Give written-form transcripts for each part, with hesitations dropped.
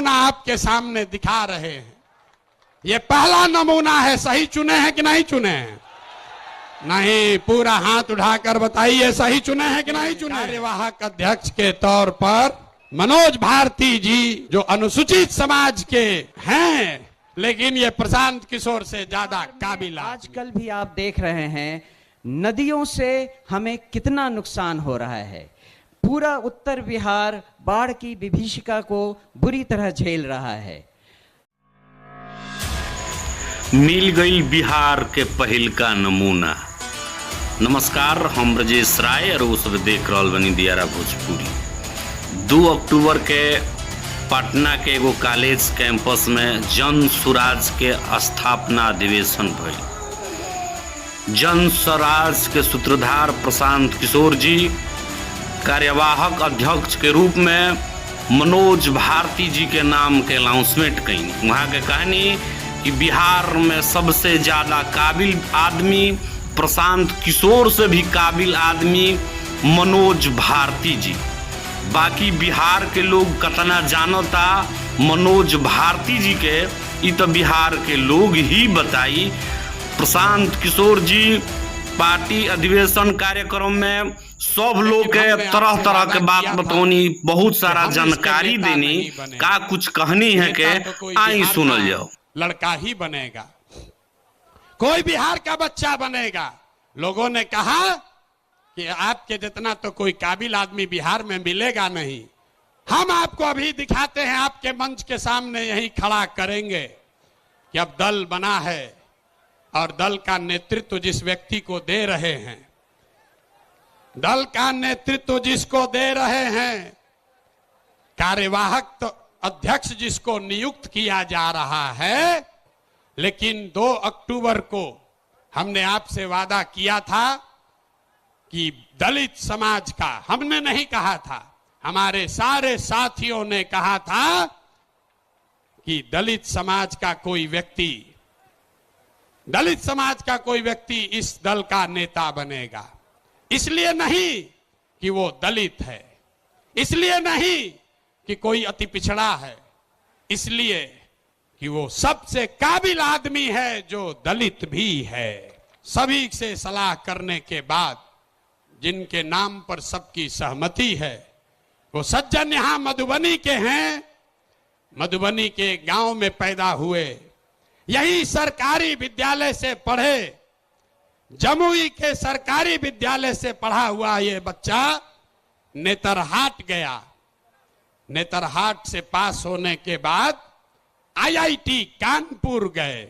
नमूना आपके सामने दिखा रहे हैं। ये पहला नमूना है। सही चुने हैं कि नहीं चुने हैं? नहीं, पूरा हाथ उठाकर बताइए सही चुने हैं कि नहीं चुने? कार्यवाहक अध्यक्ष के तौर पर मनोज भारती जी जो अनुसूचित समाज के हैं, लेकिन ये प्रशांत किशोर से ज्यादा काबिल। आजकल भी आप देख रहे हैं नदियों से हमें कितना नुकसान हो रहा है। पूरा उत्तर बिहार बाढ़ की विभीषिका को बुरी तरह झेल रहा है। मिल गई बिहार के पहिल का नमूना। नमस्कार, हम ब्रजेश राय और वो सब देख रहल बनी दियारा भोजपुरी। 2 अक्टूबर के पटना के एगो कॉलेज कैंपस में जन स्वराज के स्थापना अधिवेशन भइल। जन स्वराज के सूत्रधार प्रशांत किशोर जी कार्यवाहक अध्यक्ष के रूप में मनोज भारती जी के नाम के अनाउंसमेंट कई। वहाँ के कहनी कि बिहार में सबसे ज़्यादा काबिल आदमी, प्रशांत किशोर से भी काबिल आदमी मनोज भारती जी। बाकी बिहार के लोग कतना जानता मनोज भारती जी के, ये तो बिहार के लोग ही बताई। प्रशांत किशोर जी पार्टी अधिवेशन कार्यक्रम में सब लोग के तरह तरह के बात बतौनी, बहुत सारा जानकारी देनी। का कुछ कहनी है के आई सुनल जाओ। लड़का ही बनेगा, कोई बिहार का बच्चा बनेगा। लोगों ने कहा कि आपके जितना तो कोई काबिल आदमी बिहार में मिलेगा नहीं। हम आपको अभी दिखाते हैं, आपके मंच के सामने यही खड़ा करेंगे कि अब दल बना है और दल का नेतृत्व जिस व्यक्ति को दे रहे हैं, दल का नेतृत्व जिसको दे रहे हैं, कार्यवाहक तो अध्यक्ष जिसको नियुक्त किया जा रहा है। लेकिन 2 अक्टूबर को हमने आपसे वादा किया था कि दलित समाज का, हमने नहीं कहा था, हमारे सारे साथियों ने कहा था कि दलित समाज का कोई व्यक्ति इस दल का नेता बनेगा। इसलिए नहीं कि वो दलित है, इसलिए नहीं कि कोई अति पिछड़ा है, इसलिए कि वो सबसे काबिल आदमी है जो दलित भी है। सभी से सलाह करने के बाद जिनके नाम पर सबकी सहमति है, वो सज्जन यहां मधुबनी के हैं, मधुबनी के गांव में पैदा हुए, यही सरकारी विद्यालय से पढ़े, जमुई के सरकारी विद्यालय से पढ़ा हुआ ये बच्चा नेतरहाट गया। नेतरहाट से पास होने के बाद आईआईटी कानपुर गए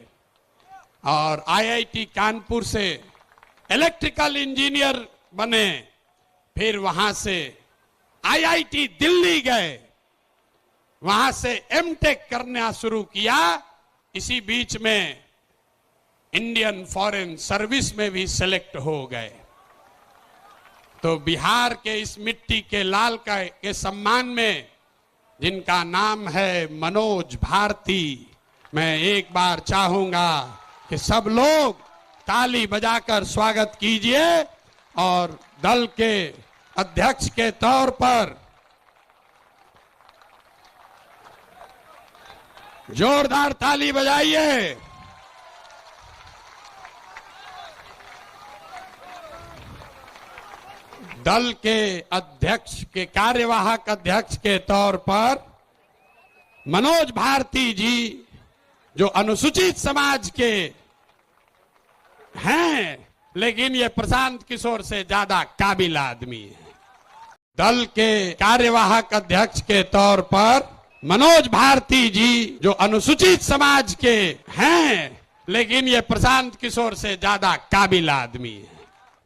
और आईआईटी कानपुर से इलेक्ट्रिकल इंजीनियर बने। फिर वहां से आईआईटी दिल्ली गए, वहां से एमटेक करना शुरू किया। इसी बीच में इंडियन फॉरेन सर्विस में भी सेलेक्ट हो गए। तो बिहार के इस मिट्टी के लाल के सम्मान में जिनका नाम है मनोज भारती, मैं एक बार चाहूंगा कि सब लोग ताली बजाकर स्वागत कीजिए और दल के अध्यक्ष के तौर पर जोरदार ताली बजाइए। दल के अध्यक्ष के कार्यवाहक अध्यक्ष के तौर पर मनोज भारती जी जो अनुसूचित समाज के हैं, लेकिन ये प्रशांत किशोर से ज्यादा काबिल आदमी है। दल के कार्यवाहक अध्यक्ष के तौर पर मनोज भारती जी जो अनुसूचित समाज के हैं, लेकिन ये प्रशांत किशोर से ज्यादा काबिल आदमी है।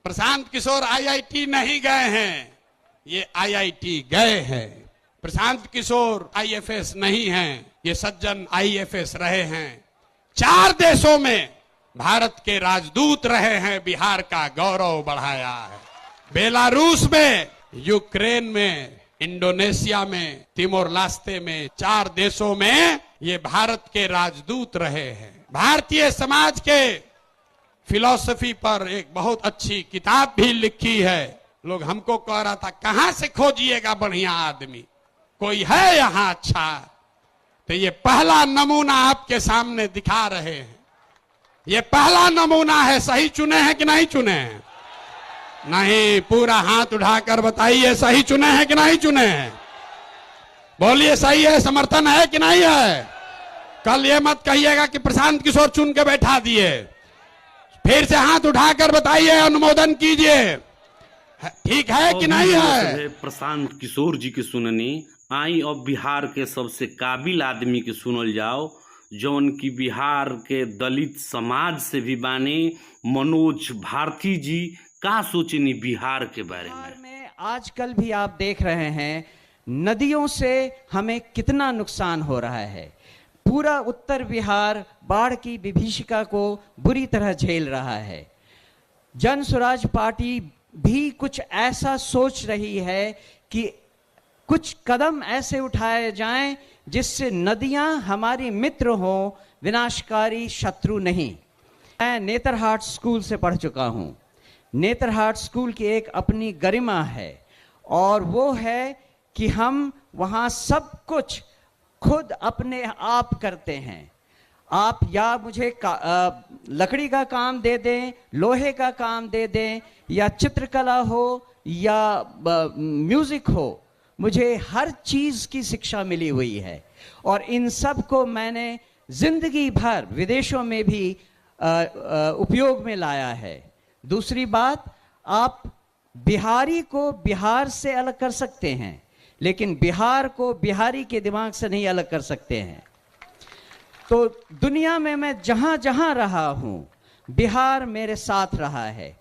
प्रशांत किशोर आईआईटी नहीं गए हैं, ये आईआईटी गए हैं। प्रशांत किशोर आईएफएस नहीं हैं, ये सज्जन आईएफएस रहे हैं। 4 देशों में भारत के राजदूत रहे हैं, बिहार का गौरव बढ़ाया है। बेलारूस में, यूक्रेन में, इंडोनेशिया में, तिमोर लास्ते में, 4 देशों में ये भारत के राजदूत रहे हैं। भारतीय समाज के फिलॉसफी पर एक बहुत अच्छी किताब भी लिखी है। लोग हमको कह रहा था कहां से खोजिएगा बढ़िया आदमी, कोई है यहां अच्छा? तो ये पहला नमूना आपके सामने दिखा रहे हैं। ये पहला नमूना है। सही चुने हैं कि नहीं चुने हैं? नहीं, पूरा हाथ उठाकर बताइए सही चुने हैं कि नहीं चुने हैं? बोलिए सही है, समर्थन है कि नहीं है? कल ये मत कहिएगा कि प्रशांत किशोर चुन के बैठा दिए। फिर से हाथ उठाकर बताइए, अनुमोदन कीजिए। ठीक है कि नहीं है? प्रशांत किशोर जी की सुननी आई। अब बिहार के सबसे काबिल आदमी के सुनल जाओ, जौन की बिहार के दलित समाज से भी बानी, मनोज भारती जी। का सोचनी बिहार के बारे में? आजकल भी आप देख रहे हैं नदियों से हमें कितना नुकसान हो रहा है। पूरा उत्तर बिहार बाढ़ की विभीषिका को बुरी तरह झेल रहा है। जन स्वराज पार्टी भी कुछ ऐसा सोच रही है कि कुछ कदम ऐसे उठाए जाएं जिससे नदियां हमारी मित्र हों, विनाशकारी शत्रु नहीं। मैं नेतरहाट स्कूल से पढ़ चुका हूं। नेतरहाट स्कूल की एक अपनी गरिमा है और वो है कि हम वहाँ सब कुछ खुद अपने आप करते हैं। आप या मुझे लकड़ी का काम दे दें, लोहे का काम दे दें, या चित्रकला हो या म्यूजिक हो, मुझे हर चीज़ की शिक्षा मिली हुई है और इन सब को मैंने जिंदगी भर विदेशों में भी उपयोग में लाया है। दूसरी बात, आप बिहारी को बिहार से अलग कर सकते हैं, लेकिन बिहार को बिहारी के दिमाग से नहीं अलग कर सकते हैं। तो दुनिया में मैं जहां जहां रहा हूं, बिहार मेरे साथ रहा है।